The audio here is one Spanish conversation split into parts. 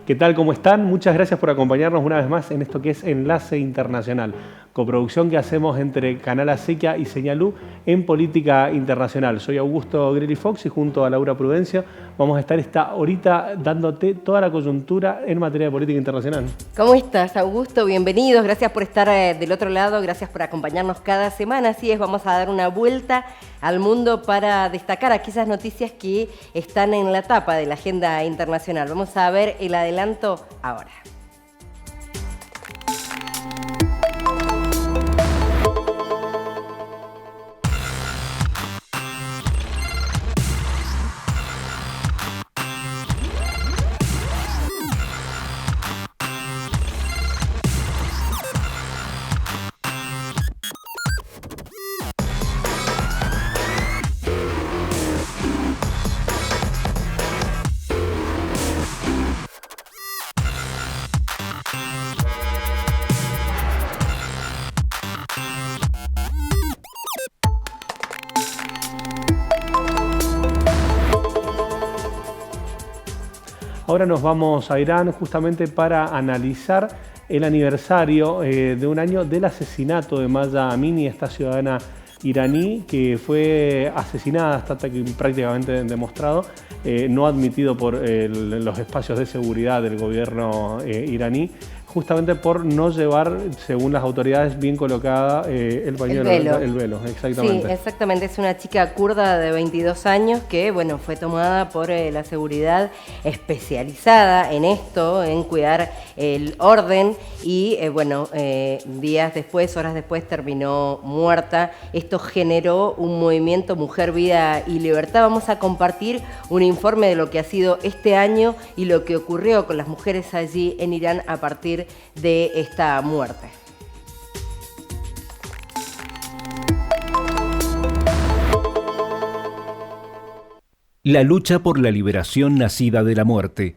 ¿Qué tal? ¿Cómo están? Muchas gracias por acompañarnos una vez más en esto que es Enlace Internacional, coproducción que hacemos entre Canal Acequia y Señalú en política internacional. Soy Augusto Greli Fox y junto a Laura Prudencio vamos a estar esta horita dándote toda la coyuntura en materia de política internacional. ¿Cómo estás, Augusto? Bienvenidos, gracias por estar del otro lado, gracias por acompañarnos cada semana. Así es, vamos a dar una vuelta al mundo para destacar aquellas noticias que están en la tapa de la agenda internacional. Vamos a ver el adelanto ahora. Ahora nos vamos a Irán justamente para analizar el aniversario de un año del asesinato de Mahsa Amini, esta ciudadana iraní que fue asesinada, hasta prácticamente demostrado, no admitido por los espacios de seguridad del gobierno iraní, justamente por no llevar, según las autoridades, bien colocada el pañuelo, el velo, exactamente. Sí, exactamente. Es una chica kurda de 22 años que, bueno, fue tomada por la seguridad especializada en esto, en cuidar el orden y, días después, horas después, terminó muerta. Esto generó un movimiento Mujer, Vida y Libertad. Vamos a compartir un informe de lo que ha sido este año y lo que ocurrió con las mujeres allí en Irán a partir de esta muerte. La lucha por la liberación nacida de la muerte.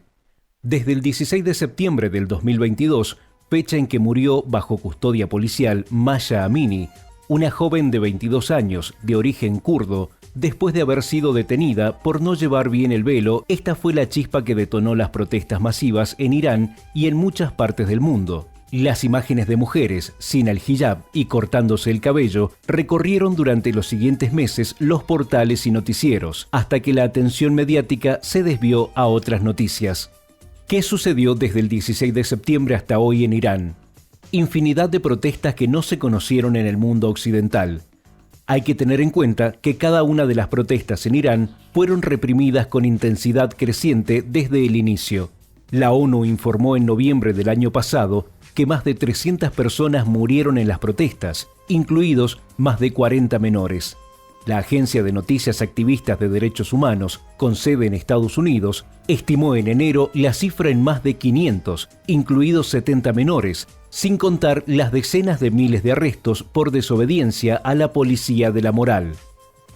Desde el 16 de septiembre del 2022, fecha en que murió bajo custodia policial Mahsa Amini, una joven de 22 años de origen kurdo, después de haber sido detenida por no llevar bien el velo. Esta fue la chispa que detonó las protestas masivas en Irán y en muchas partes del mundo. Las imágenes de mujeres sin el hijab y cortándose el cabello recorrieron durante los siguientes meses los portales y noticieros, hasta que la atención mediática se desvió a otras noticias. ¿Qué sucedió desde el 16 de septiembre hasta hoy en Irán? Infinidad de protestas que no se conocieron en el mundo occidental. Hay que tener en cuenta que cada una de las protestas en Irán fueron reprimidas con intensidad creciente desde el inicio. La ONU informó en noviembre del año pasado que más de 300 personas murieron en las protestas, incluidos más de 40 menores. La agencia de noticias activistas de derechos humanos, con sede en Estados Unidos, estimó en enero la cifra en más de 500, incluidos 70 menores, sin contar las decenas de miles de arrestos por desobediencia a la policía de la moral.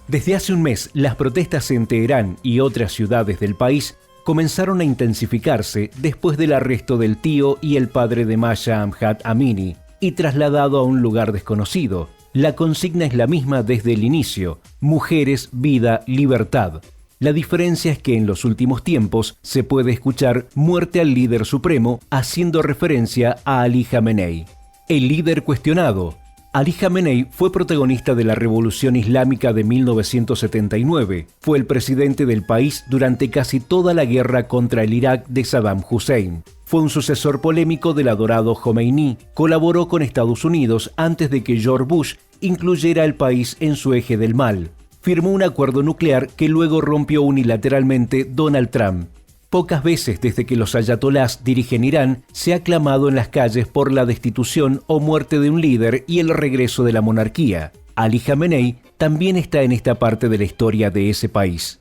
Desde hace un mes, las protestas en Teherán y otras ciudades del país comenzaron a intensificarse después del arresto del tío y el padre de Mahsa Amini y trasladado a un lugar desconocido. La consigna es la misma desde el inicio: mujeres, vida, libertad. La diferencia es que en los últimos tiempos se puede escuchar muerte al líder supremo, haciendo referencia a Ali Jamenei. El líder cuestionado. Ali Jamenei fue protagonista de la Revolución Islámica de 1979. Fue el presidente del país durante casi toda la guerra contra el Irak de Saddam Hussein. Fue un sucesor polémico del adorado Khomeini. Colaboró con Estados Unidos antes de que George Bush incluyera al país en su eje del mal. Firmó un acuerdo nuclear que luego rompió unilateralmente Donald Trump. Pocas veces desde que los ayatolás dirigen Irán se ha clamado en las calles por la destitución o muerte de un líder y el regreso de la monarquía. Ali Jamenei también está en esta parte de la historia de ese país.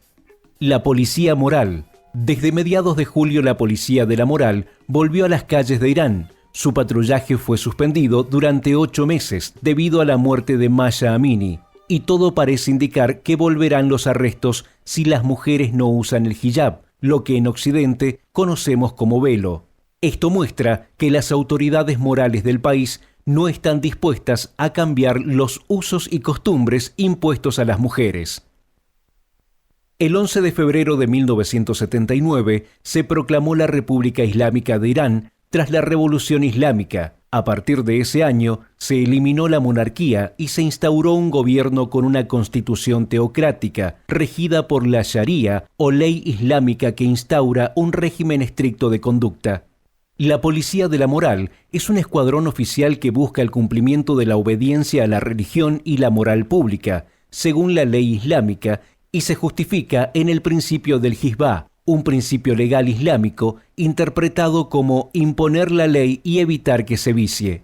La policía moral. Desde mediados de julio la policía de la moral volvió a las calles de Irán. Su patrullaje fue suspendido durante 8 meses debido a la muerte de Mahsa Amini, y todo parece indicar que volverán los arrestos si las mujeres no usan el hijab, lo que en Occidente conocemos como velo. Esto muestra que las autoridades morales del país no están dispuestas a cambiar los usos y costumbres impuestos a las mujeres. El 11 de febrero de 1979 se proclamó la República Islámica de Irán tras la Revolución Islámica. A partir de ese año se eliminó la monarquía y se instauró un gobierno con una constitución teocrática, regida por la Sharía o ley islámica que instaura un régimen estricto de conducta. La Policía de la Moral es un escuadrón oficial que busca el cumplimiento de la obediencia a la religión y la moral pública, según la ley islámica, y se justifica en el principio del Hizbah, un principio legal islámico interpretado como imponer la ley y evitar que se vicie.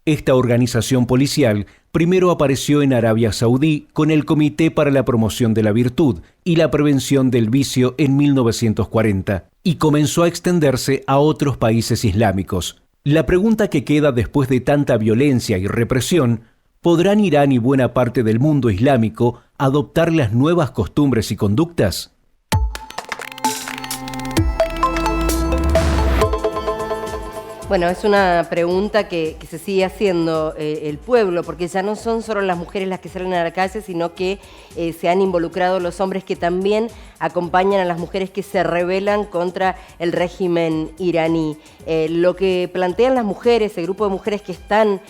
Esta organización policial primero apareció en Arabia Saudí con el Comité para la Promoción de la Virtud y la Prevención del Vicio en 1940 y comenzó a extenderse a otros países islámicos. La pregunta que queda después de tanta violencia y represión: ¿podrán Irán y buena parte del mundo islámico adoptar las nuevas costumbres y conductas? Bueno, es una pregunta que se sigue haciendo el pueblo, porque ya no son solo las mujeres las que salen a la calle, sino que se han involucrado los hombres que también acompañan a las mujeres que se rebelan contra el régimen iraní. Lo que plantean las mujeres, el grupo de mujeres que están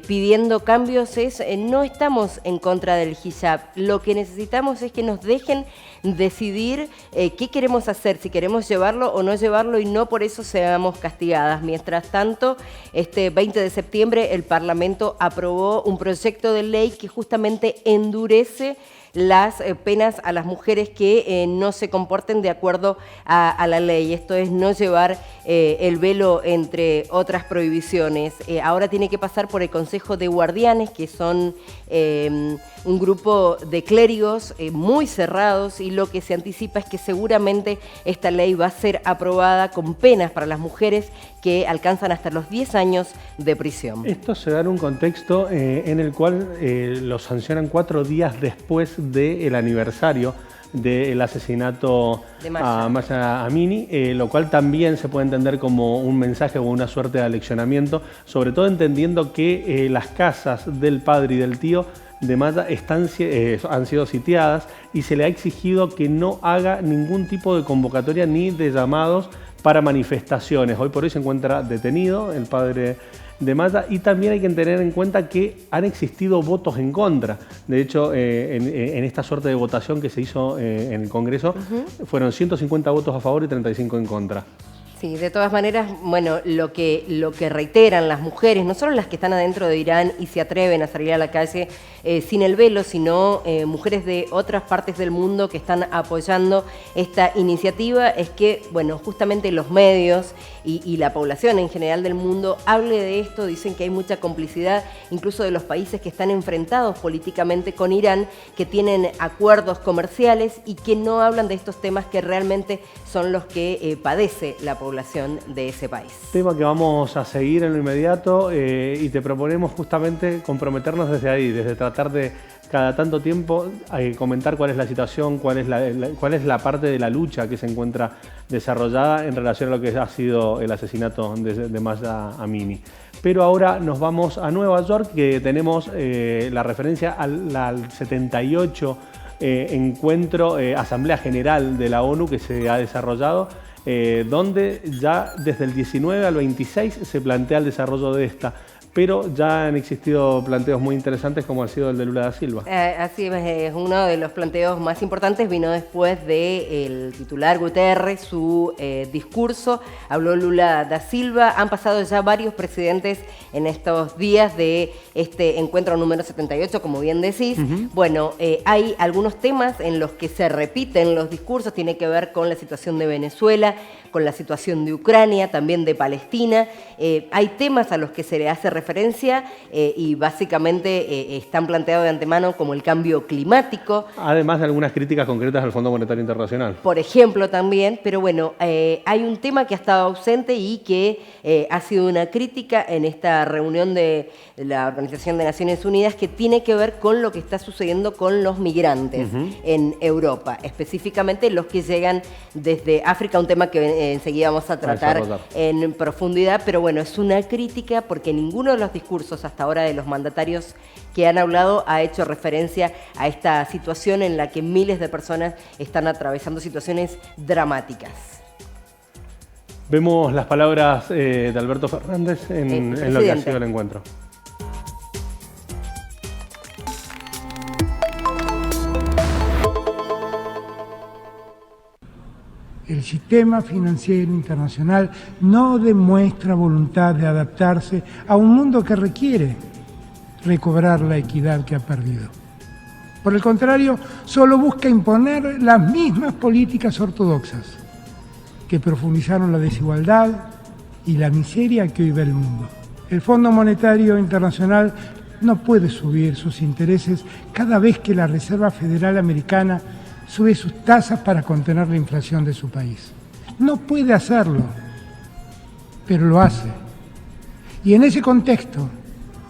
pidiendo cambios es: no estamos en contra del hijab, lo que necesitamos es que nos dejen decidir qué queremos hacer, si queremos llevarlo o no llevarlo, y no por eso seamos castigadas. Mientras tanto, este 20 de septiembre el Parlamento aprobó un proyecto de ley que justamente endurece las penas a las mujeres que no se comporten de acuerdo a la ley. Esto es no llevar el velo, entre otras prohibiciones. Ahora tiene que pasar por el Consejo de Guardianes, que son un grupo de clérigos muy cerrados, y lo que se anticipa es que seguramente esta ley va a ser aprobada con penas para las mujeres que alcanzan hasta los 10 años de prisión. Esto se da en un contexto en el cual lo sancionan 4 días después del aniversario del asesinato a Mahsa Amini, lo cual también se puede entender como un mensaje o una suerte de aleccionamiento, sobre todo entendiendo que las casas del padre y del tío de Mahsa han sido sitiadas y se le ha exigido que no haga ningún tipo de convocatoria ni de llamados para manifestaciones. Hoy por hoy se encuentra detenido el padre de Mahsa, y también hay que tener en cuenta que han existido votos en contra. De hecho, en esta suerte de votación que se hizo en el Congreso, fueron 150 votos a favor y 35 en contra. Sí, de todas maneras, bueno, lo que reiteran las mujeres, no solo las que están adentro de Irán y se atreven a salir a la calle sin el velo, sino mujeres de otras partes del mundo que están apoyando esta iniciativa, es que, bueno, justamente los medios y la población en general del mundo hable de esto. Dicen que hay mucha complicidad, incluso de los países que están enfrentados políticamente con Irán, que tienen acuerdos comerciales y que no hablan de estos temas que realmente son los que padece la población de ese país. Tema que vamos a seguir en lo inmediato, y te proponemos justamente comprometernos desde ahí, desde tratar de cada tanto tiempo comentar cuál es la situación, cuál es la parte de la lucha que se encuentra desarrollada en relación a lo que ha sido el asesinato de Mahsa Amini. Pero ahora nos vamos a Nueva York, que tenemos la referencia al 78 encuentro, Asamblea General de la ONU que se ha desarrollado, donde ya desde el 19 al 26 se plantea el desarrollo de esta. Pero ya han existido planteos muy interesantes, como ha sido el de Lula da Silva. Así es, uno de los planteos más importantes vino después del titular Guterres, su discurso. Habló Lula da Silva. Han pasado ya varios presidentes en estos días de este encuentro número 78, como bien decís. Bueno, hay algunos temas en los que se repiten los discursos. Tiene que ver con la situación de Venezuela, con la situación de Ucrania, también de Palestina. Hay temas a los que se le hace referencia y básicamente están planteados de antemano, como el cambio climático. Además de algunas críticas concretas al Fondo Monetario Internacional. Por ejemplo, también, pero bueno, hay un tema que ha estado ausente y que ha sido una crítica en esta reunión de la Organización de Naciones Unidas, que tiene que ver con lo que está sucediendo con los migrantes en Europa, específicamente los que llegan desde África, un tema que enseguida vamos a tratar en profundidad, pero bueno, es una crítica porque ninguno de los discursos hasta ahora de los mandatarios que han hablado ha hecho referencia a esta situación en la que miles de personas están atravesando situaciones dramáticas. Vemos las palabras de Alberto Fernández en lo que ha sido el encuentro. El sistema financiero internacional no demuestra voluntad de adaptarse a un mundo que requiere recobrar la equidad que ha perdido. Por el contrario, solo busca imponer las mismas políticas ortodoxas que profundizaron la desigualdad y la miseria que hoy ve el mundo. El Fondo Monetario Internacional no puede subir sus intereses cada vez que la Reserva Federal Americana sube sus tasas para contener la inflación de su país. No puede hacerlo, pero lo hace. Y en ese contexto,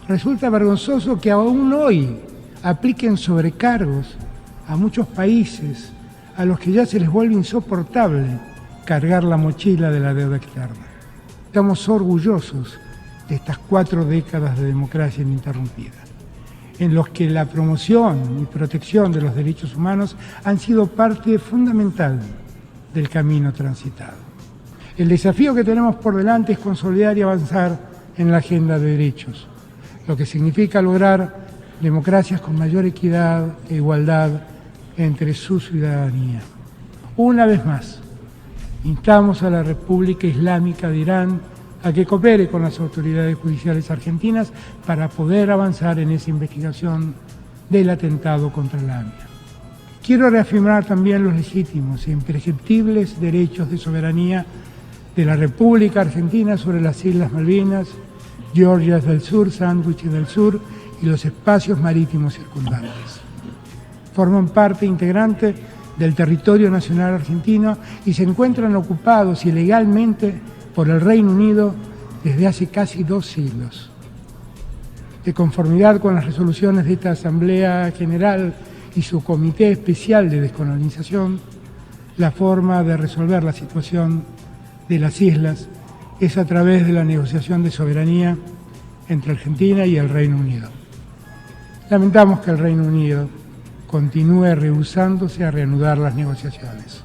resulta vergonzoso que aún hoy apliquen sobrecargos a muchos países a los que ya se les vuelve insoportable cargar la mochila de la deuda externa. Estamos orgullosos de estas 4 décadas de democracia ininterrumpida, en los que la promoción y protección de los derechos humanos han sido parte fundamental del camino transitado. El desafío que tenemos por delante es consolidar y avanzar en la agenda de derechos, lo que significa lograr democracias con mayor equidad e igualdad entre su ciudadanía. Una vez más, instamos a la República Islámica de Irán a que coopere con las autoridades judiciales argentinas para poder avanzar en esa investigación del atentado contra la AMIA. Quiero reafirmar también los legítimos e imprescriptibles derechos de soberanía de la República Argentina sobre las Islas Malvinas, Georgias del Sur, Sándwiches del Sur y los espacios marítimos circundantes. Forman parte integrante del territorio nacional argentino y se encuentran ocupados ilegalmente por el Reino Unido desde hace casi 2 siglos. De conformidad con las resoluciones de esta Asamblea General y su Comité Especial de Descolonización, la forma de resolver la situación de las islas es a través de la negociación de soberanía entre Argentina y el Reino Unido. Lamentamos que el Reino Unido continúe rehusándose a reanudar las negociaciones.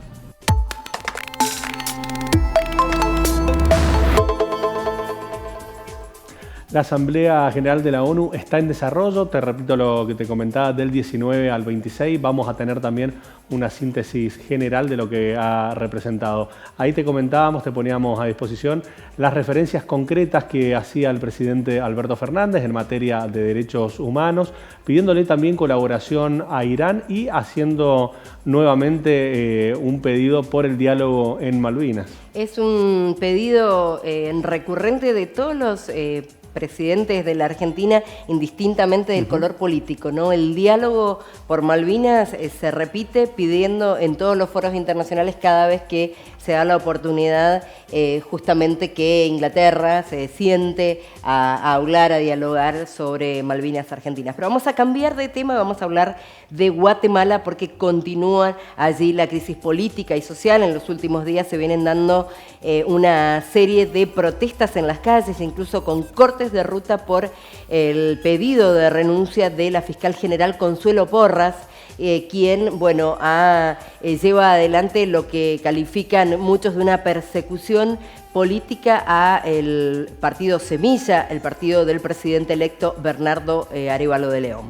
La Asamblea General de la ONU está en desarrollo, te repito lo que te comentaba, del 19 al 26 vamos a tener también una síntesis general de lo que ha representado. Ahí te comentábamos, te poníamos a disposición las referencias concretas que hacía el presidente Alberto Fernández en materia de derechos humanos, pidiéndole también colaboración a Irán y haciendo nuevamente un pedido por el diálogo en Malvinas. Es un pedido recurrente de todos los presidentes de la Argentina, indistintamente del color político, ¿no? El diálogo por Malvinas se repite pidiendo en todos los foros internacionales cada vez que se da la oportunidad justamente que Inglaterra se siente a hablar, a dialogar sobre Malvinas Argentinas. Pero vamos a cambiar de tema y vamos a hablar de Guatemala porque continúa allí la crisis política y social. En los últimos días se vienen dando una serie de protestas en las calles, incluso con cortes de ruta por el pedido de renuncia de la fiscal general Consuelo Porras, quien, bueno, lleva adelante lo que califican muchos de una persecución política a el partido Semilla, el partido del presidente electo Bernardo Arévalo de León.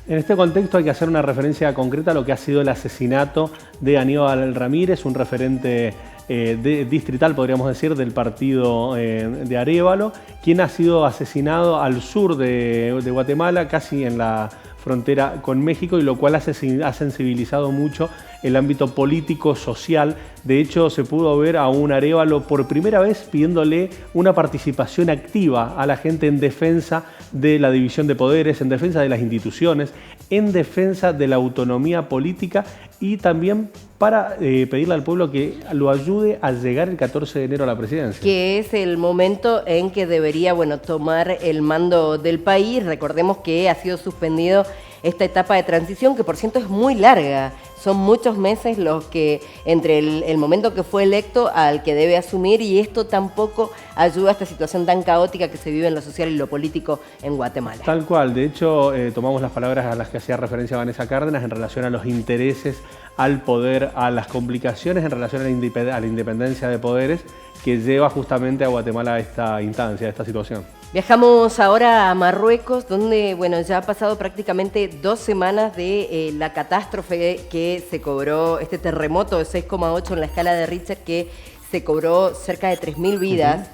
En este contexto hay que hacer una referencia concreta a lo que ha sido el asesinato de Aníbal Ramírez, un referente distrital, podríamos decir, del partido de Arévalo, quien ha sido asesinado al sur de Guatemala, casi en la frontera con México, y lo cual ha sensibilizado mucho el ámbito político, social. De hecho, se pudo ver a un Arévalo por primera vez pidiéndole una participación activa a la gente en defensa de la división de poderes, en defensa de las instituciones, en defensa de la autonomía política y también para pedirle al pueblo que lo ayude a llegar el 14 de enero a la presidencia. Que es el momento en que debería, bueno, tomar el mando del país. Recordemos que ha sido suspendido esta etapa de transición, que por cierto es muy larga. Son muchos meses los que entre el momento que fue electo al que debe asumir, y esto tampoco ayuda a esta situación tan caótica que se vive en lo social y lo político en Guatemala. Tal cual, de hecho tomamos las palabras a las que hacía referencia Vanessa Cárdenas en relación a los intereses, al poder, a las complicaciones en relación a la independencia de poderes que lleva justamente a Guatemala a esta instancia, a esta situación. Viajamos ahora a Marruecos, donde bueno, ya ha pasado prácticamente 2 semanas de la catástrofe que se cobró, este terremoto de 6,8 en la escala de Richter, que se cobró cerca de 3.000 vidas.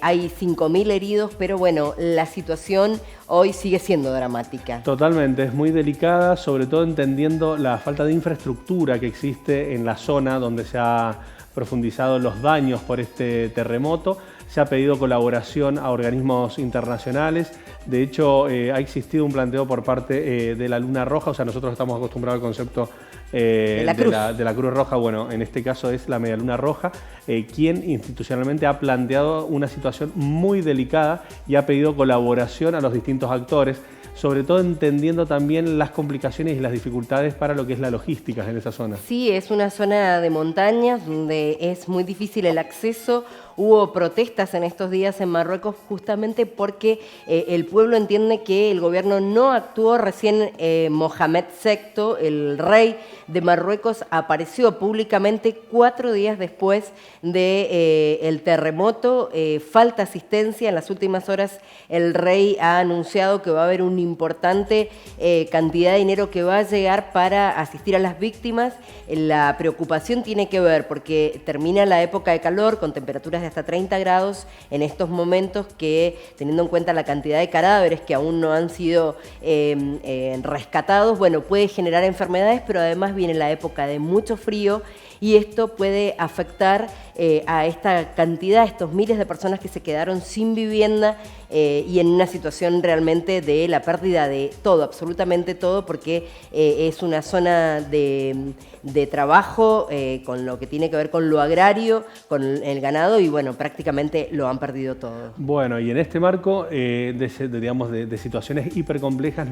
Hay 5.000 heridos, pero bueno, la situación hoy sigue siendo dramática. Totalmente, es muy delicada, sobre todo entendiendo la falta de infraestructura que existe en la zona donde se ha profundizado los daños por este terremoto. Se ha pedido colaboración a organismos internacionales. De hecho, ha existido un planteo por parte de la Luna Roja. O sea, nosotros estamos acostumbrados al concepto de la Cruz Roja. Bueno, en este caso es la Media Luna Roja, quien institucionalmente ha planteado una situación muy delicada y ha pedido colaboración a los distintos actores, sobre todo entendiendo también las complicaciones y las dificultades para lo que es la logística en esa zona. Sí, es una zona de montañas donde es muy difícil el acceso. Hubo protestas en estos días en Marruecos justamente porque el pueblo entiende que el gobierno no actuó. Recién Mohamed VI, el rey de Marruecos, apareció públicamente 4 días después del terremoto. Falta asistencia. En las últimas horas el rey ha anunciado que va a haber una importante cantidad de dinero que va a llegar para asistir a las víctimas. La preocupación tiene que ver porque termina la época de calor con temperaturas de hasta 30 grados en estos momentos, que teniendo en cuenta la cantidad de cadáveres que aún no han sido rescatados, bueno, puede generar enfermedades, pero además viene la época de mucho frío y esto puede afectar a esta cantidad, estos miles de personas que se quedaron sin vivienda y en una situación realmente de la pérdida de todo, absolutamente todo, porque es una zona de trabajo con lo que tiene que ver con lo agrario, con el ganado, y bueno, prácticamente lo han perdido todo. Bueno, y en este marco de situaciones hipercomplejas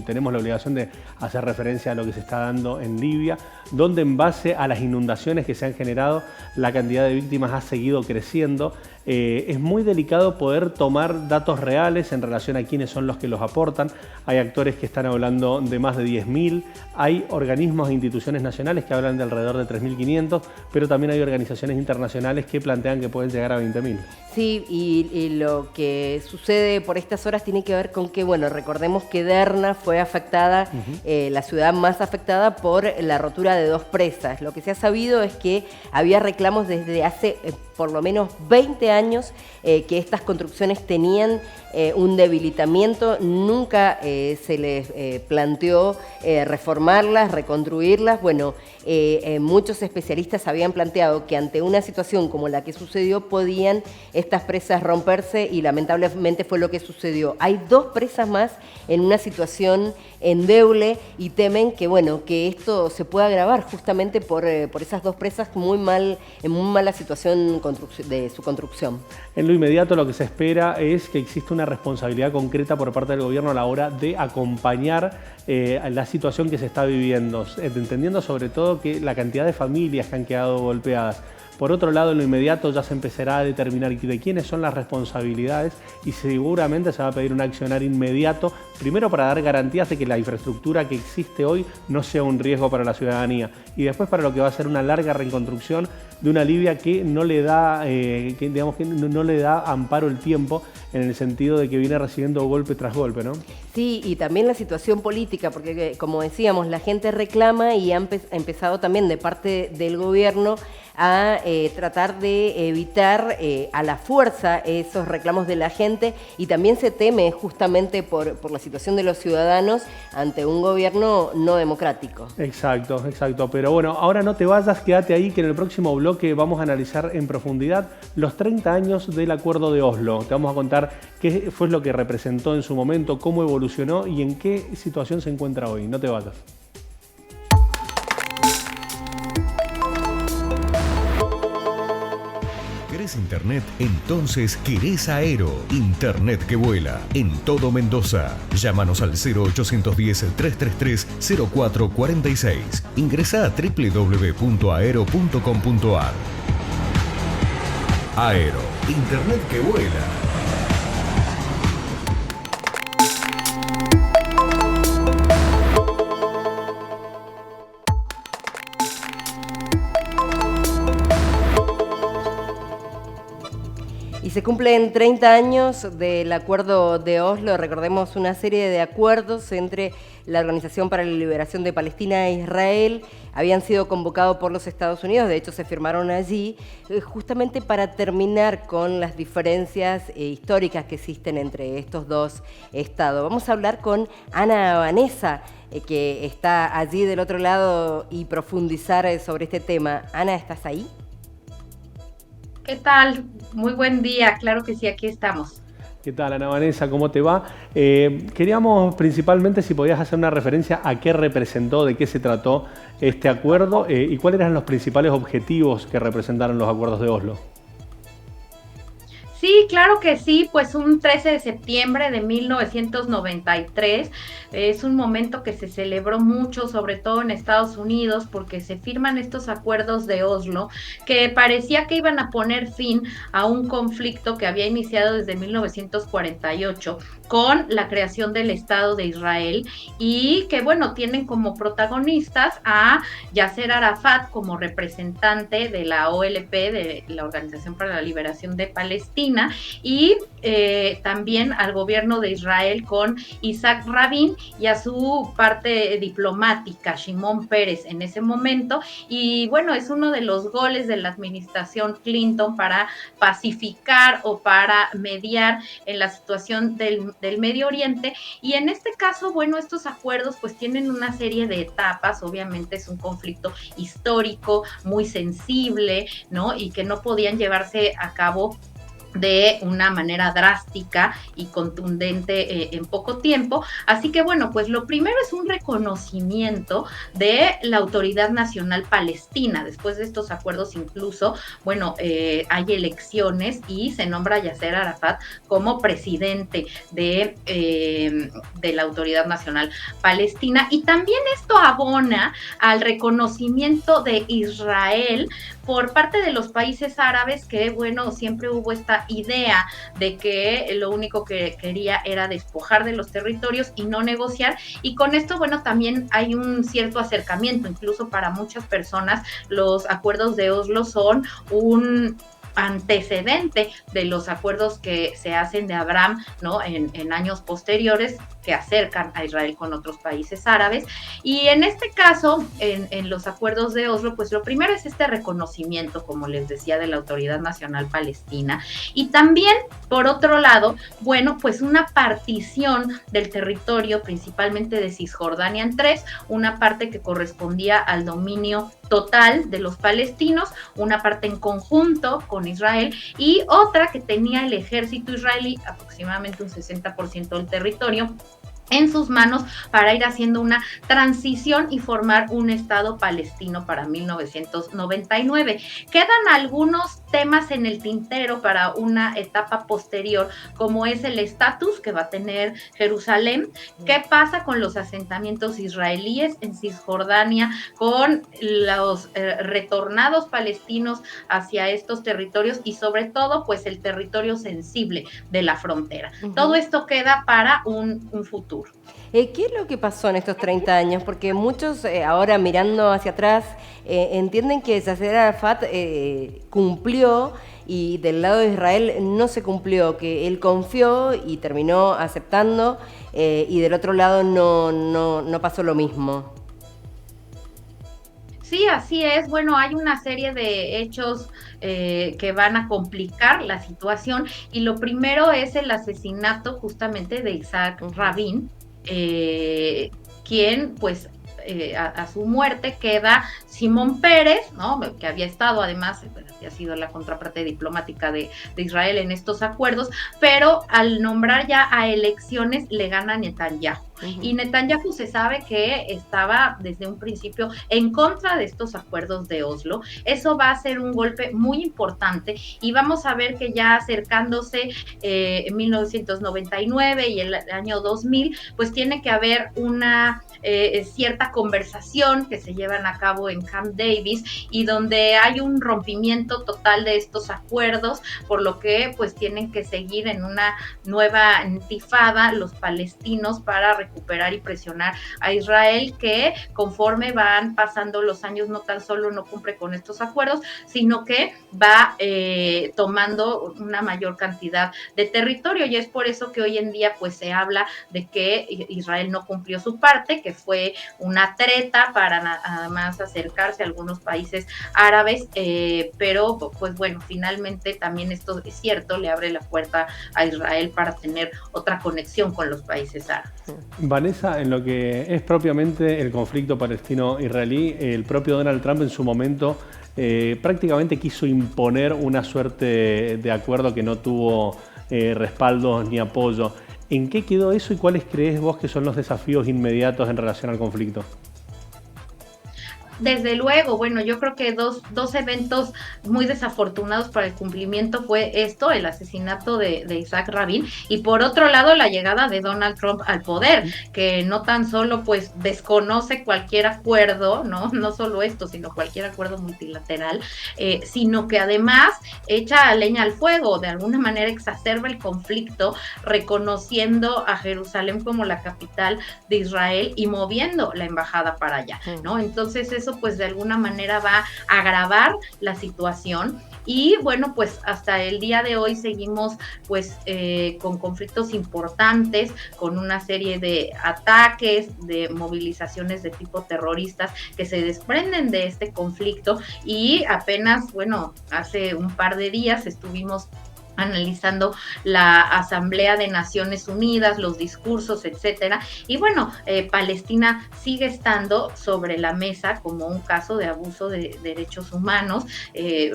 tenemos la obligación de hacer referencia a lo que se está dando en Libia, donde en base a las inundaciones que se han generado, la cantidad de víctimas ha seguido creciendo. Es muy delicado poder tomar datos reales en relación a quiénes son los que los aportan. Hay actores que están hablando de más de 10.000, hay organismos e instituciones nacionales que hablan de alrededor de 3.500, pero también hay organizaciones internacionales que plantean que pueden llegar a 20.000. Sí, y lo que sucede por estas horas tiene que ver con que, bueno, recordemos que Derna fue afectada, la ciudad más afectada por la rotura de 2 presas. Lo que se ha sabido es que había reclamos desde hace por lo menos 20 años que estas construcciones tenían un debilitamiento. Nunca se les planteó reformarlas, reconstruirlas. Bueno, muchos especialistas habían planteado que ante una situación como la que sucedió podían estas presas romperse y lamentablemente fue lo que sucedió. Hay 2 presas más en una situación endeble y temen que, bueno, que esto se pueda agravar justamente por esas 2 presas en muy mala situación de su construcción. En lo inmediato lo que se espera es que exista una responsabilidad concreta por parte del gobierno a la hora de acompañar la situación que se está viviendo, entendiendo sobre todo que la cantidad de familias que han quedado golpeadas. Por otro lado, en lo inmediato ya se empezará a determinar de quiénes son las responsabilidades y seguramente se va a pedir un accionar inmediato, primero para dar garantías de que la infraestructura que existe hoy no sea un riesgo para la ciudadanía y después para lo que va a ser una larga reconstrucción de una Libia que no le da, no le da amparo el tiempo, en el sentido de que viene recibiendo golpe tras golpe, ¿no? Sí, y también la situación política, porque como decíamos, la gente reclama y ha empezado también de parte del gobierno a tratar de evitar a la fuerza esos reclamos de la gente, y también se teme justamente por la situación de los ciudadanos ante un gobierno no democrático. Exacto. Pero bueno, ahora no te vayas, quédate ahí que en el próximo bloque vamos a analizar en profundidad los 30 años del Acuerdo de Oslo. Te vamos a contar qué fue lo que representó en su momento, cómo evolucionó y en qué situación se encuentra hoy. No te vayas. ¿Querés internet? Entonces querés Aero. Internet que vuela en todo Mendoza. Llámanos al 0810-333-0446. Ingresá a www.aero.com.ar. Aero. Internet que vuela. Y se cumplen 30 años del Acuerdo de Oslo, recordemos una serie de acuerdos entre la Organización para la Liberación de Palestina e Israel, habían sido convocados por los Estados Unidos, de hecho se firmaron allí, justamente para terminar con las diferencias históricas que existen entre estos dos estados. Vamos a hablar con Ana Vanessa, que está allí del otro lado, y profundizar sobre este tema. Ana, ¿estás ahí? ¿Qué tal? Muy buen día, claro que sí, aquí estamos. ¿Qué tal, Ana Vanessa? ¿Cómo te va? Queríamos principalmente si podías hacer una referencia a qué representó, de qué se trató este acuerdo y cuáles eran los principales objetivos que representaron los acuerdos de Oslo. Sí, claro que sí, pues un 13 de septiembre de 1993 es un momento que se celebró mucho, sobre todo en Estados Unidos, porque se firman estos acuerdos de Oslo que parecía que iban a poner fin a un conflicto que había iniciado desde 1948 con la creación del Estado de Israel y que, bueno, tienen como protagonistas a Yasser Arafat como representante de la OLP, de la Organización para la Liberación de Palestina, y también al gobierno de Israel con Isaac Rabin y a su parte diplomática, Shimon Peres, en ese momento. Y bueno, es uno de los goles de la administración Clinton para pacificar o para mediar en la situación del Medio Oriente. Y en este caso, bueno, estos acuerdos pues tienen una serie de etapas. Obviamente es un conflicto histórico muy sensible, ¿no? Y que no podían llevarse a cabo de una manera drástica y contundente en poco tiempo. Así que bueno, pues lo primero es un reconocimiento de la Autoridad Nacional Palestina. Después de estos acuerdos incluso, bueno, hay elecciones y se nombra a Yasser Arafat como presidente de la Autoridad Nacional Palestina. Y también esto abona al reconocimiento de Israel por parte de los países árabes, que bueno, siempre hubo esta idea de que lo único que quería era despojar de los territorios y no negociar, y con esto, bueno, también hay un cierto acercamiento. Incluso para muchas personas los acuerdos de Oslo son un antecedente de los acuerdos que se hacen de Abraham, ¿no? En años posteriores, que acercan a Israel con otros países árabes. Y en este caso, en los acuerdos de Oslo, pues lo primero es este reconocimiento, como les decía, de la Autoridad Nacional Palestina. Y también, por otro lado, bueno, pues una partición del territorio, principalmente de Cisjordania en tres, una parte que correspondía al dominio total de los palestinos, una parte en conjunto con Israel y otra que tenía el ejército israelí, aproximadamente un 60% del territorio, en sus manos, para ir haciendo una transición y formar un Estado palestino para 1999. Quedan algunos temas en el tintero para una etapa posterior, como es el estatus que va a tener Jerusalén, qué pasa con los asentamientos israelíes en Cisjordania, con los retornados palestinos hacia estos territorios y sobre todo pues el territorio sensible de la frontera. Todo esto queda para un futuro. ¿Qué es lo que pasó en estos 30 años? Porque muchos ahora mirando hacia atrás entienden que Yasser Arafat cumplió y del lado de Israel no se cumplió, que él confió y terminó aceptando y del otro lado no pasó lo mismo. Sí, así es. Bueno, hay una serie de hechos que van a complicar la situación y lo primero es el asesinato justamente de Isaac Rabin, quien pues a su muerte queda Shimon Peres, ¿no? Que había estado además, había sido la contraparte diplomática de Israel en estos acuerdos, pero al nombrar ya a elecciones le gana Netanyahu. Y Netanyahu se sabe que estaba desde un principio en contra de estos acuerdos de Oslo. Eso va a ser un golpe muy importante y vamos a ver que ya acercándose en 1999 y el año 2000, pues tiene que haber una cierta conversación que se llevan a cabo en Camp Davis y donde hay un rompimiento total de estos acuerdos, por lo que pues tienen que seguir en una nueva intifada los palestinos para recuperar y presionar a Israel, que conforme van pasando los años no tan solo no cumple con estos acuerdos, sino que va tomando una mayor cantidad de territorio, y es por eso que hoy en día pues se habla de que Israel no cumplió su parte, que fue una treta para además acercarse a algunos países árabes, pero pues bueno, finalmente también esto es cierto, le abre la puerta a Israel para tener otra conexión con los países árabes. Vanessa, en lo que es propiamente el conflicto palestino-israelí, el propio Donald Trump en su momento prácticamente quiso imponer una suerte de acuerdo que no tuvo respaldos ni apoyo. ¿En qué quedó eso y cuáles crees vos que son los desafíos inmediatos en relación al conflicto? Desde luego, bueno, yo creo que dos eventos muy desafortunados para el cumplimiento fue esto, el asesinato de Isaac Rabin, y por otro lado la llegada de Donald Trump al poder, que no tan solo pues desconoce cualquier acuerdo, no solo esto, sino cualquier acuerdo multilateral, sino que además echa leña al fuego, de alguna manera exacerba el conflicto, reconociendo a Jerusalén como la capital de Israel y moviendo la embajada para allá, ¿no? Entonces eso pues de alguna manera va a agravar la situación y bueno, pues hasta el día de hoy seguimos pues con conflictos importantes, con una serie de ataques, de movilizaciones de tipo terroristas que se desprenden de este conflicto y apenas, bueno, hace un par de días estuvimos analizando la Asamblea de Naciones Unidas, los discursos, etcétera, y bueno, Palestina sigue estando sobre la mesa como un caso de abuso de derechos humanos.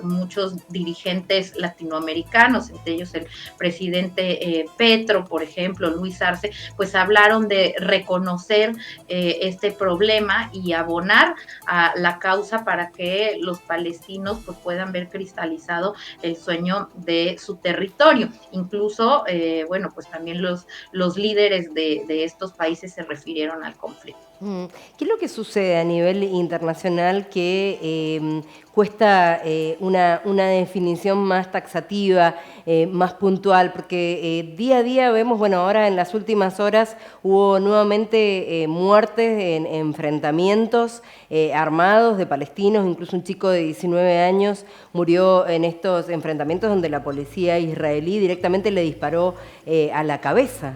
Muchos dirigentes latinoamericanos, entre ellos el presidente Petro, por ejemplo, Luis Arce, pues hablaron de reconocer este problema y abonar a la causa para que los palestinos pues puedan ver cristalizado el sueño de su territorio. Incluso, bueno, pues también los líderes de estos países se refirieron al conflicto. ¿Qué es lo que sucede a nivel internacional que cuesta una definición más taxativa, más puntual? Porque día a día vemos, bueno, ahora en las últimas horas hubo nuevamente muertes en enfrentamientos armados de palestinos, incluso un chico de 19 años murió en estos enfrentamientos donde la policía israelí directamente le disparó a la cabeza.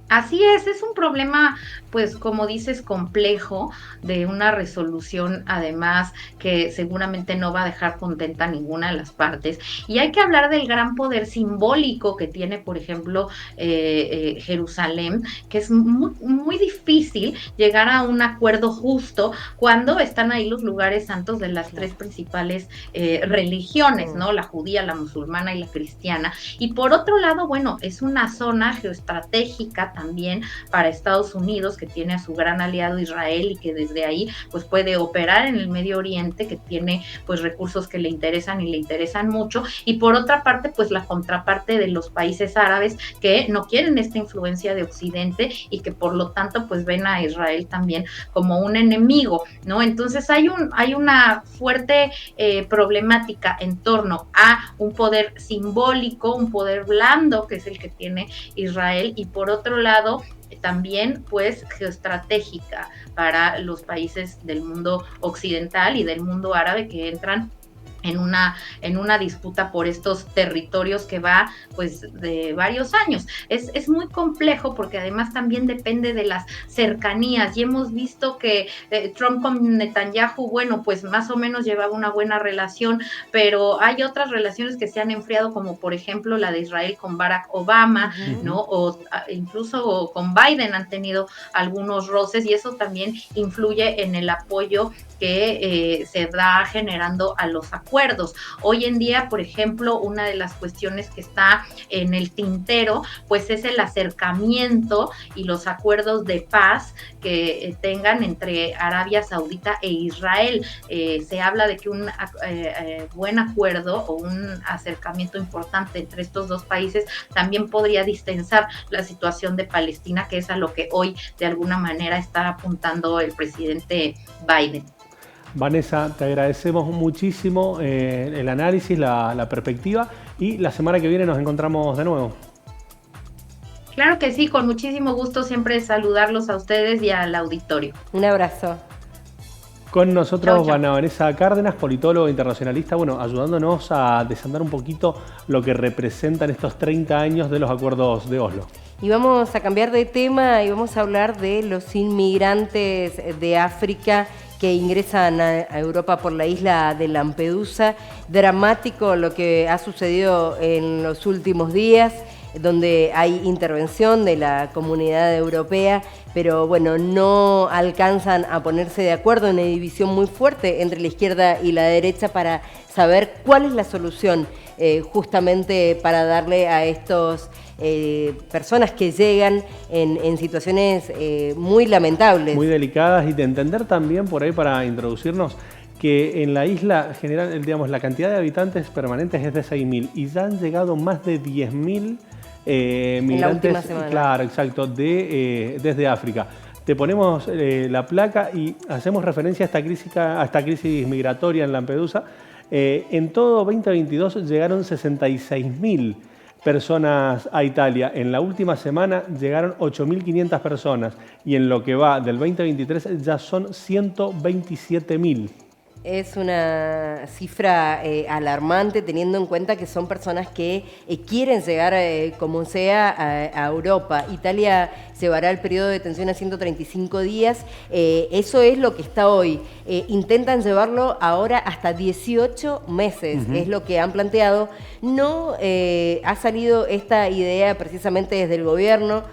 Así es un problema, pues como dices, complejo, de una resolución además que seguramente no va a dejar contenta a ninguna de las partes. Y hay que hablar del gran poder simbólico que tiene, por ejemplo, Jerusalén, que es muy, muy difícil llegar a un acuerdo justo cuando están ahí los lugares santos de las tres principales religiones, ¿no? La judía, la musulmana y la cristiana. Y por otro lado, bueno, es una zona geoestratégica también para Estados Unidos, que tiene a su gran aliado Israel y que desde ahí pues puede operar en el Medio Oriente, que tiene pues recursos que le interesan y le interesan mucho, y por otra parte pues la contraparte de los países árabes que no quieren esta influencia de Occidente y que por lo tanto pues ven a Israel también como un enemigo, ¿no? Entonces hay una fuerte problemática en torno a un poder simbólico, un poder blando que es el que tiene Israel, y por otro lado también pues geoestratégica para los países del mundo occidental y del mundo árabe que entran en una disputa por estos territorios que va pues de varios años. Es muy complejo porque además también depende de las cercanías y hemos visto que Trump con Netanyahu, bueno, pues más o menos llevaba una buena relación, pero hay otras relaciones que se han enfriado, como por ejemplo la de Israel con Barack Obama, ¿no? O incluso con Biden han tenido algunos roces y eso también influye en el apoyo que se da generando a los acuerdos acuerdos. Hoy en día, por ejemplo, una de las cuestiones que está en el tintero, pues es el acercamiento y los acuerdos de paz que tengan entre Arabia Saudita e Israel. Se habla de que un buen acuerdo o un acercamiento importante entre estos dos países también podría distensar la situación de Palestina, que es a lo que hoy de alguna manera está apuntando el presidente Biden. Vanessa, te agradecemos muchísimo el análisis, la perspectiva, y la semana que viene nos encontramos de nuevo. Claro que sí, con muchísimo gusto siempre saludarlos a ustedes y al auditorio. Un abrazo. Con nosotros Chau, chau. Vanessa Cárdenas, politólogo internacionalista, ayudándonos a desandar un poquito lo que representan estos 30 años de los acuerdos de Oslo. Y vamos a cambiar de tema y vamos a hablar de los inmigrantes de África que ingresan a Europa por la isla de Lampedusa. Dramático lo que ha sucedido en los últimos días, donde hay intervención de la comunidad europea, pero bueno, no alcanzan a ponerse de acuerdo, en una división muy fuerte entre la izquierda y la derecha para saber cuál es la solución justamente para darle a estos personas que llegan en situaciones muy lamentables. Muy delicadas, y de entender también por ahí, para introducirnos, que en la isla general, digamos, la cantidad de habitantes permanentes es de 6.000 y ya han llegado más de 10.000 migrantes, en la última semana. Claro, exacto, desde África. Te ponemos la placa y hacemos referencia a esta crisis migratoria en Lampedusa. En todo 2022 llegaron 66.000 personas a Italia. En la última semana llegaron 8.500 personas y en lo que va del 2023 ya son 127.000. Es una cifra alarmante, teniendo en cuenta que son personas que quieren llegar como sea a Europa. Italia llevará el periodo de detención a 135 días. Eso es lo que está hoy. Intentan llevarlo ahora hasta 18 meses, es lo que han planteado. No ha salido esta idea precisamente desde el gobierno,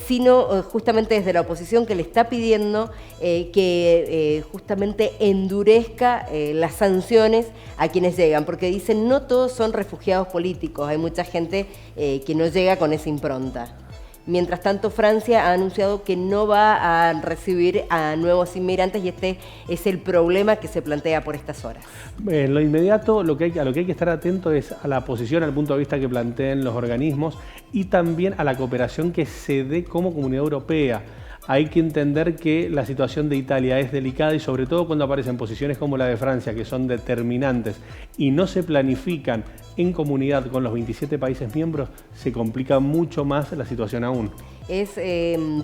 sino justamente desde la oposición, que le está pidiendo que justamente endurezca las sanciones a quienes llegan, porque dicen no todos son refugiados políticos, hay mucha gente que no llega con esa impronta. Mientras tanto, Francia ha anunciado que no va a recibir a nuevos inmigrantes y este es el problema que se plantea por estas horas. En lo inmediato, a lo que hay que estar atento es a la posición, al punto de vista que planteen los organismos y también a la cooperación que se dé como Comunidad Europea. Hay que entender que la situación de Italia es delicada y sobre todo cuando aparecen posiciones como la de Francia, que son determinantes y no se planifican en comunidad con los 27 países miembros, se complica mucho más la situación aún. Es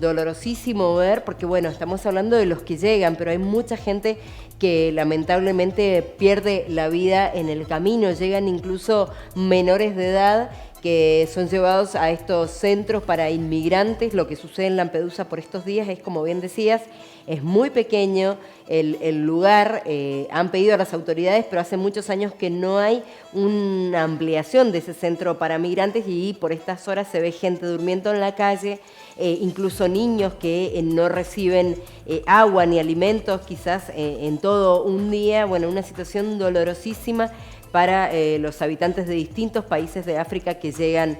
dolorosísimo ver, porque bueno, estamos hablando de los que llegan, pero hay mucha gente que lamentablemente pierde la vida en el camino, llegan incluso menores de edad que son llevados a estos centros para inmigrantes. Lo que sucede en Lampedusa por estos días es, como bien decías, es muy pequeño el lugar. Han pedido a las autoridades, pero hace muchos años que no hay una ampliación de ese centro para migrantes y por estas horas se ve gente durmiendo en la calle, incluso niños que no reciben agua ni alimentos quizás en todo un día. Bueno, una situación dolorosísima para los habitantes de distintos países de África que llegan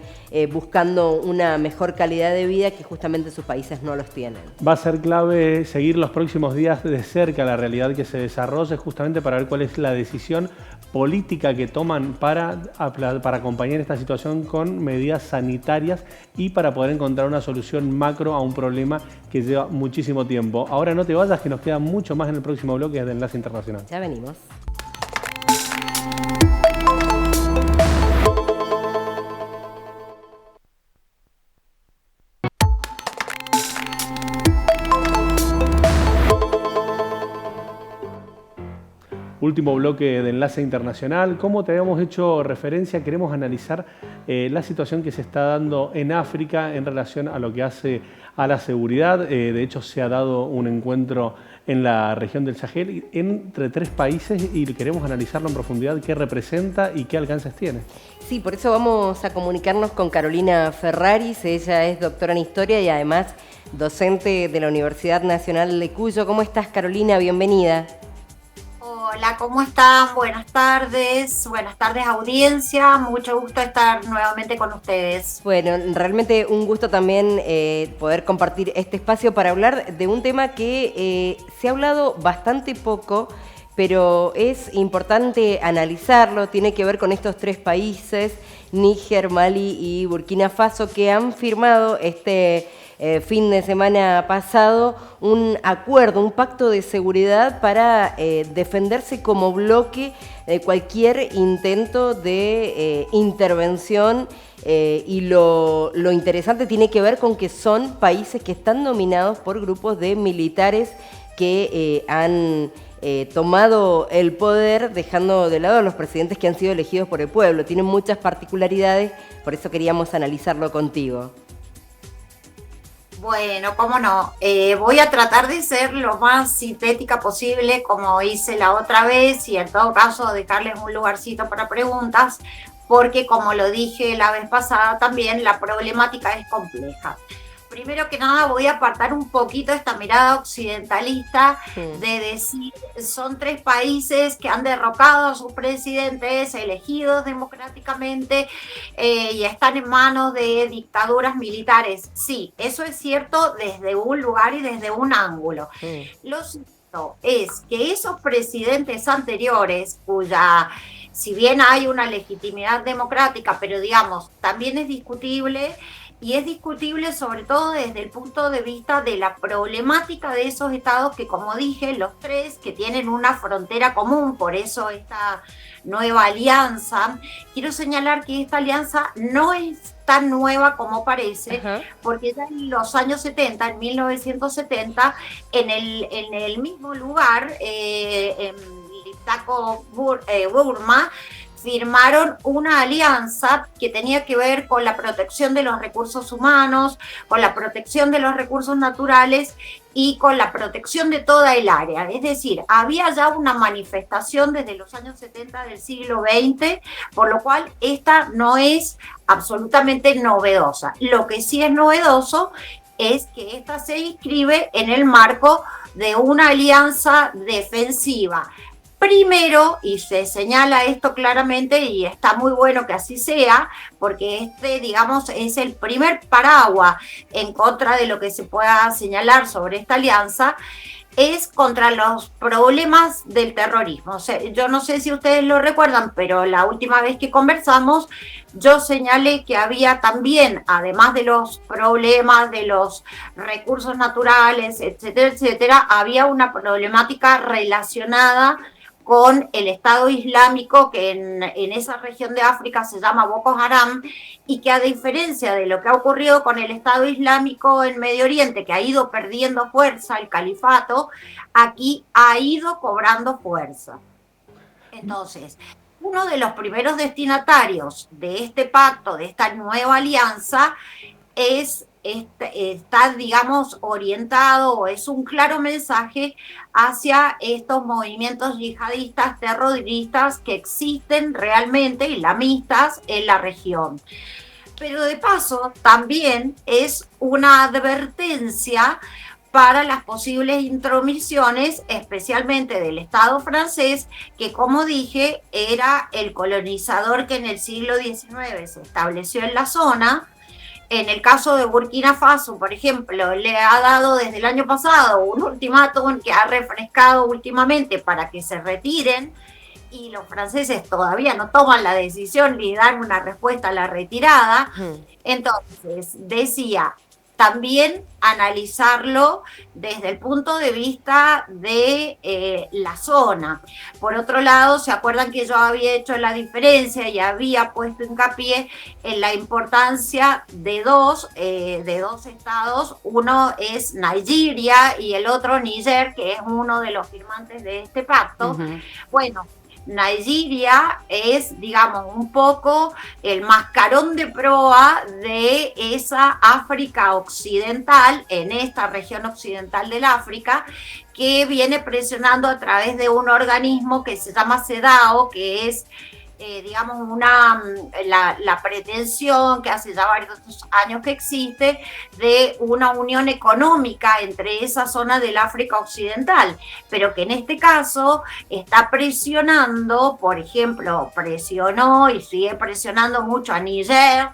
buscando una mejor calidad de vida que justamente sus países no los tienen. Va a ser clave seguir los próximos días de cerca la realidad que se desarrolle, justamente para ver cuál es la decisión política que toman para acompañar esta situación con medidas sanitarias y para poder encontrar una solución macro a un problema que lleva muchísimo tiempo. Ahora no te vayas, que nos queda mucho más en el próximo bloque de Enlace Internacional. Ya venimos. Último bloque de Enlace Internacional. Como te habíamos hecho referencia, queremos analizar la situación que se está dando en África en relación a lo que hace a la seguridad. De hecho, se ha dado un encuentro en la región del Sahel entre 3 países y queremos analizarlo en profundidad, qué representa y qué alcances tiene. Sí, por eso vamos a comunicarnos con Carolina Ferraris. Ella es doctora en Historia y además docente de la Universidad Nacional de Cuyo. ¿Cómo estás, Carolina? Bienvenida. Hola, ¿cómo están? Buenas tardes audiencia, mucho gusto estar nuevamente con ustedes. Bueno, realmente un gusto también poder compartir este espacio para hablar de un tema que se ha hablado bastante poco, pero es importante analizarlo. Tiene que ver con estos tres países, Níger, Mali y Burkina Faso, que han firmado este fin de semana pasado un acuerdo, un pacto de seguridad para defenderse como bloque de cualquier intento de intervención. Y lo interesante tiene que ver con que son países que están dominados por grupos de militares que han tomado el poder, dejando de lado a los presidentes que han sido elegidos por el pueblo. Tienen muchas particularidades, por eso queríamos analizarlo contigo. Bueno, cómo no. Voy a tratar de ser lo más sintética posible, como hice la otra vez, y en todo caso dejarles un lugarcito para preguntas, porque como lo dije la vez pasada también, la problemática es compleja. Primero que nada voy a apartar un poquito esta mirada occidentalista de decir son tres países que han derrocado a sus presidentes elegidos democráticamente y están en manos de dictaduras militares. Sí, eso es cierto desde un lugar y desde un ángulo. Lo cierto es que esos presidentes anteriores, si bien hay una legitimidad democrática, pero digamos, también es discutible. Y es discutible sobre todo desde el punto de vista de la problemática de esos estados que, como dije, los tres que tienen una frontera común, por eso esta nueva alianza. Quiero señalar que esta alianza no es tan nueva como parece, porque ya en los años 70, en 1970, en el mismo lugar, en Liptako, Burma, firmaron una alianza que tenía que ver con la protección de los recursos humanos, con la protección de los recursos naturales y con la protección de toda el área. Es decir, había ya una manifestación desde los años 70 del siglo XX, por lo cual esta no es absolutamente novedosa. Lo que sí es novedoso es que esta se inscribe en el marco de una alianza defensiva. Primero, y se señala esto claramente, y está muy bueno que así sea, porque digamos, es el primer paraguas en contra de lo que se pueda señalar sobre esta alianza, es contra los problemas del terrorismo. O sea, yo no sé si ustedes lo recuerdan, pero la última vez que conversamos, yo señalé que había también, además de los problemas de los recursos naturales, etcétera, etcétera, había una problemática relacionada con el Estado Islámico, que en esa región de África se llama Boko Haram, y que a diferencia de lo que ha ocurrido con el Estado Islámico en Medio Oriente, que ha ido perdiendo fuerza, el califato, aquí ha ido cobrando fuerza. Entonces, uno de los primeros destinatarios de este pacto, de esta nueva alianza, está, digamos, orientado, o es un claro mensaje hacia estos movimientos yihadistas, terroristas que existen realmente, islamistas, en la región. Pero de paso, también es una advertencia para las posibles intromisiones, especialmente del Estado francés, que, como dije, era el colonizador que en el siglo XIX se estableció en la zona. En el caso de Burkina Faso, por ejemplo, le ha dado desde el año pasado un ultimátum que ha refrescado últimamente para que se retiren, y los franceses todavía no toman la decisión ni dan una respuesta a la retirada. Entonces, decía, también analizarlo desde el punto de vista de la zona. Por otro lado, ¿se acuerdan que yo había hecho la diferencia y había puesto hincapié en la importancia de dos estados? Uno es Nigeria y el otro Níger, que es uno de los firmantes de este pacto. Bueno, Nigeria es, digamos, un poco el mascarón de proa de esa África occidental, en esta región occidental del África, que viene presionando a través de un organismo que se llama CEDAW, que es digamos, la pretensión que hace ya varios años que existe de una unión económica entre esa zona del África Occidental, pero que en este caso está presionando, por ejemplo, presionó y sigue presionando mucho a Níger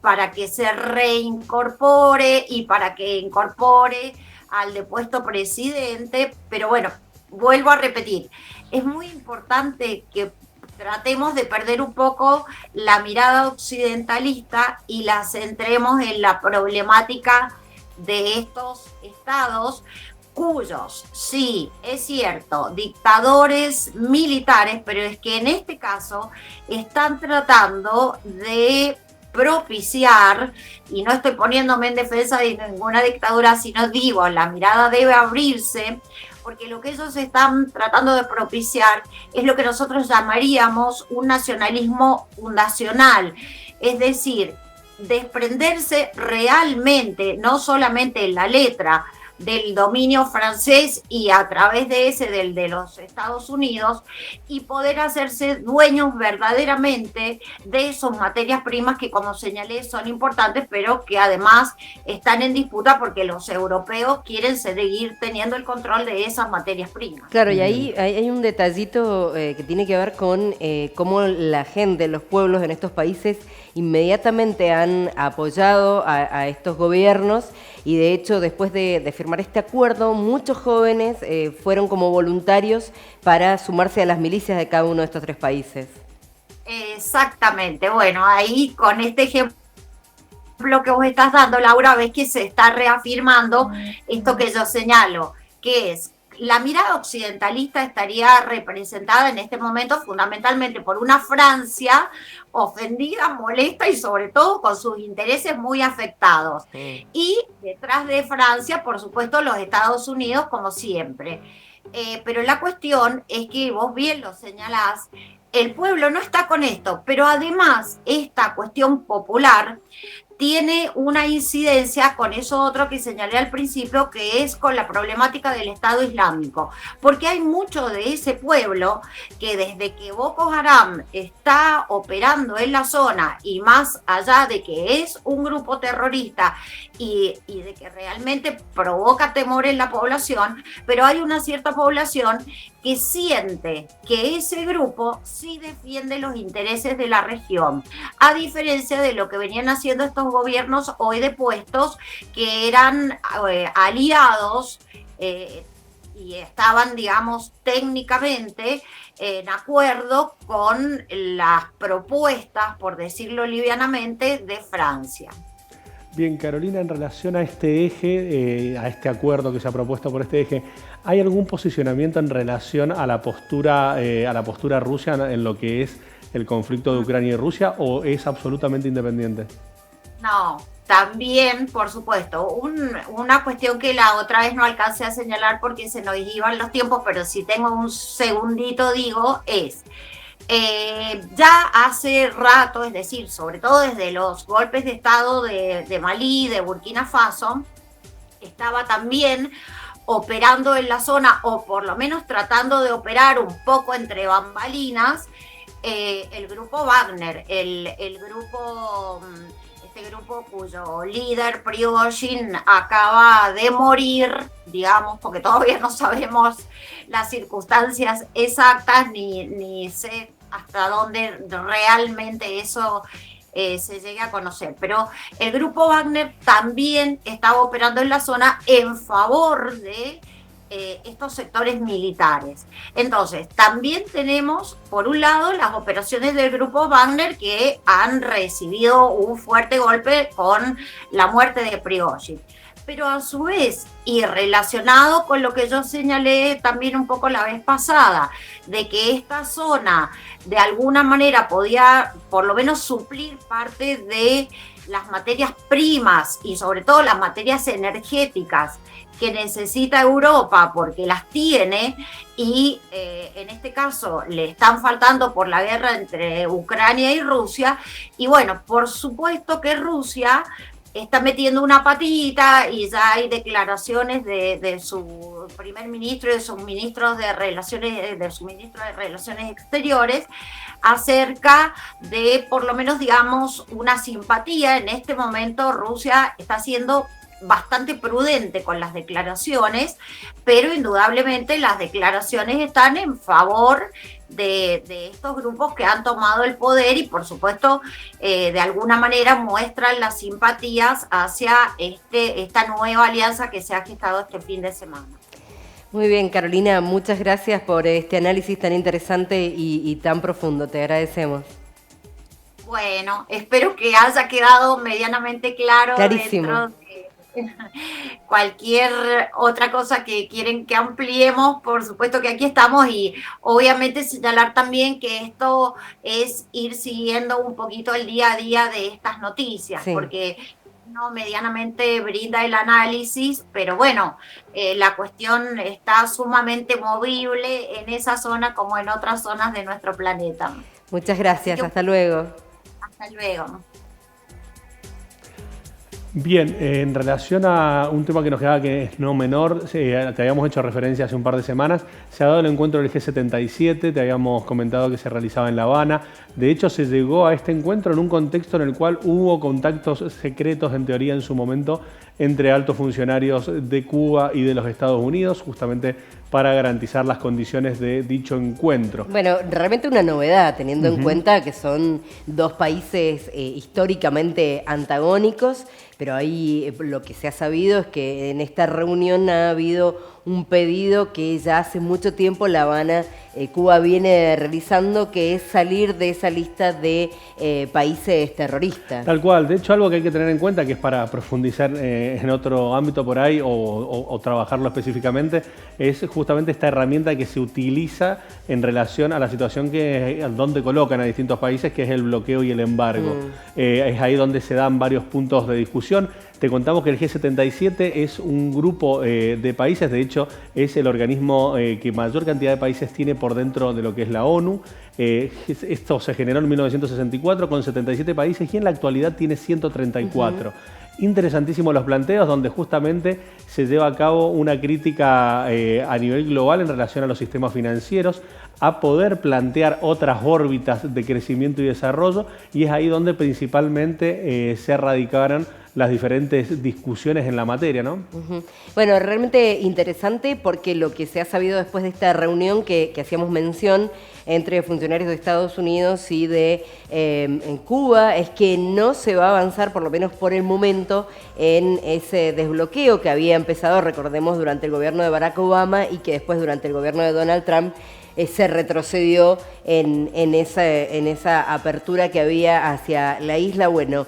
para que se reincorpore y para que incorpore al depuesto presidente, pero bueno, vuelvo a repetir, es muy importante que tratemos de perder un poco la mirada occidentalista y la centremos en la problemática de estos estados cuyos, sí, es cierto, dictadores militares, pero es que en este caso están tratando de propiciar, y no estoy poniéndome en defensa de ninguna dictadura, sino digo, la mirada debe abrirse, porque lo que ellos están tratando de propiciar es lo que nosotros llamaríamos un nacionalismo fundacional, es decir, desprenderse realmente, no solamente en la letra, del dominio francés y a través de ese del de los Estados Unidos, y poder hacerse dueños verdaderamente de esas materias primas que, como señalé, son importantes, pero que además están en disputa porque los europeos quieren seguir teniendo el control de esas materias primas. Claro, y ahí hay un detallito que tiene que ver con cómo la gente, los pueblos en estos países inmediatamente han apoyado a estos gobiernos, y de hecho después de firmar este acuerdo muchos jóvenes fueron como voluntarios para sumarse a las milicias de cada uno de estos tres países. Exactamente, bueno, ahí con este ejemplo que vos estás dando, Laura, ves que se está reafirmando esto que yo señalo, que es la mirada occidentalista estaría representada en este momento fundamentalmente por una Francia ofendida, molesta y sobre todo con sus intereses muy afectados. Y detrás de Francia, por supuesto, los Estados Unidos, como siempre. Pero la cuestión es que vos bien lo señalás, el pueblo no está con esto, pero además esta cuestión popular tiene una incidencia con eso otro que señalé al principio, que es con la problemática del Estado Islámico, porque hay mucho de ese pueblo que desde que Boko Haram está operando en la zona, y más allá de que es un grupo terrorista y de que realmente provoca temor en la población, pero hay una cierta población que siente que ese grupo sí defiende los intereses de la región, a diferencia de lo que venían haciendo estos gobiernos hoy depuestos, que eran aliados y estaban, digamos, técnicamente en acuerdo con las propuestas, por decirlo livianamente, de Francia. Bien, Carolina, en relación a este eje, a este acuerdo que se ha propuesto por este eje, ¿hay algún posicionamiento en relación a la postura rusa en lo que es el conflicto de Ucrania y Rusia, o es absolutamente independiente? No, también, por supuesto, una cuestión que la otra vez no alcancé a señalar porque se nos iban los tiempos, pero si tengo un segundito digo, es... ya hace rato, es decir, sobre todo desde los golpes de Estado de Malí, de Burkina Faso, estaba también operando en la zona, o por lo menos tratando de operar un poco entre bambalinas, el grupo Wagner, este grupo cuyo líder Prigozhin acaba de morir, digamos, porque todavía no sabemos las circunstancias exactas, ni sé hasta dónde realmente eso se llegue a conocer. Pero el grupo Wagner también estaba operando en la zona en favor de estos sectores militares. Entonces, también tenemos, por un lado, las operaciones del grupo Wagner, que han recibido un fuerte golpe con la muerte de Prigozhin. Pero a su vez, y relacionado con lo que yo señalé también un poco la vez pasada, de que esta zona de alguna manera podía por lo menos suplir parte de las materias primas y sobre todo las materias energéticas que necesita Europa porque las tiene, y en este caso le están faltando por la guerra entre Ucrania y Rusia. Y bueno, por supuesto que Rusia está metiendo una patita y ya hay declaraciones de su primer ministro y de sus ministros de Relaciones, de su ministro de Relaciones Exteriores, acerca de, por lo menos, digamos, una simpatía. En este momento Rusia está siendo bastante prudente con las declaraciones, pero indudablemente las declaraciones están en favor de estos grupos que han tomado el poder y, por supuesto, de alguna manera muestran las simpatías hacia esta nueva alianza que se ha gestado este fin de semana. Muy bien, Carolina, muchas gracias por este análisis tan interesante y tan profundo. Te agradecemos. Bueno, espero que haya quedado medianamente claro. Clarísimo. Dentro de cualquier otra cosa que quieren que ampliemos, por supuesto que aquí estamos, y obviamente señalar también que esto es ir siguiendo un poquito el día a día de estas noticias, sí, porque no medianamente brinda el análisis, pero bueno, la cuestión está sumamente movible en esa zona como en otras zonas de nuestro planeta. Muchas gracias, hasta luego. Hasta luego. Bien, en relación a un tema que nos quedaba que es no menor, te habíamos hecho referencia hace un par de semanas, se ha dado el encuentro del G77, te habíamos comentado que se realizaba en La Habana. De hecho, se llegó a este encuentro en un contexto en el cual hubo contactos secretos, en teoría, en su momento, entre altos funcionarios de Cuba y de los Estados Unidos, justamente para garantizar las condiciones de dicho encuentro. Bueno, realmente una novedad, teniendo en cuenta que son dos países históricamente antagónicos, pero ahí lo que se ha sabido es que en esta reunión ha habido un pedido que ya hace mucho tiempo La Habana, Cuba viene realizando, que es salir de esa lista de países terroristas. Tal cual. De hecho, algo que hay que tener en cuenta, que es para profundizar en otro ámbito por ahí o trabajarlo específicamente, es justamente esta herramienta que se utiliza en relación a la situación donde colocan a distintos países, que es el bloqueo y el embargo. Es ahí donde se dan varios puntos de discusión. Te contamos que el G77 es un grupo de países, de hecho es el organismo que mayor cantidad de países tiene por dentro de lo que es la ONU. Esto se generó en 1964 con 77 países y en la actualidad tiene 134. Interesantísimos los planteos, donde justamente se lleva a cabo una crítica a nivel global en relación a los sistemas financieros, a poder plantear otras órbitas de crecimiento y desarrollo, y es ahí donde principalmente se radicaron las diferentes discusiones en la materia, ¿no? Bueno, realmente interesante, porque lo que se ha sabido después de esta reunión que hacíamos mención entre funcionarios de Estados Unidos y de en Cuba, es que no se va a avanzar, por lo menos por el momento, en ese desbloqueo que había empezado, recordemos, durante el gobierno de Barack Obama y que después durante el gobierno de Donald Trump se retrocedió en esa apertura que había hacia la isla. Bueno,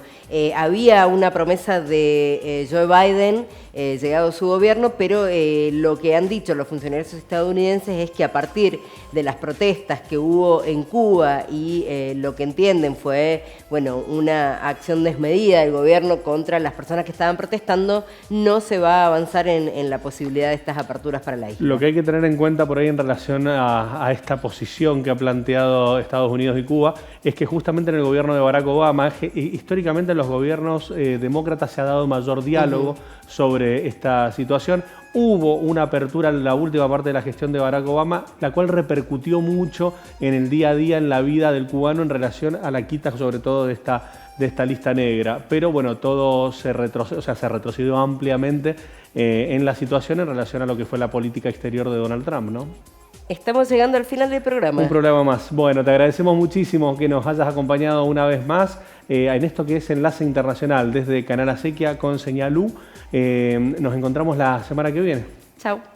había una promesa de Joe Biden llegado su gobierno, pero lo que han dicho los funcionarios estadounidenses es que a partir de las protestas que hubo en Cuba y lo que entienden fue, bueno, una acción desmedida del gobierno contra las personas que estaban protestando, no se va a avanzar en la posibilidad de estas aperturas para la isla. Lo que hay que tener en cuenta por ahí en relación a esta posición que ha planteado Estados Unidos y Cuba es que justamente en el gobierno de Barack Obama, históricamente en los gobiernos demócratas se ha dado mayor diálogo sobre esta situación. Hubo una apertura en la última parte de la gestión de Barack Obama, la cual repercutió mucho en el día a día, en la vida del cubano en relación a la quita sobre todo de esta lista negra. Pero bueno, todo se retrocedió ampliamente en la situación en relación a lo que fue la política exterior de Donald Trump, ¿no? Estamos llegando al final del programa. Un programa más. Bueno, te agradecemos muchísimo que nos hayas acompañado una vez más en esto que es Enlace Internacional desde Canal Acequia con Señal U. Nos encontramos la semana que viene. Chao.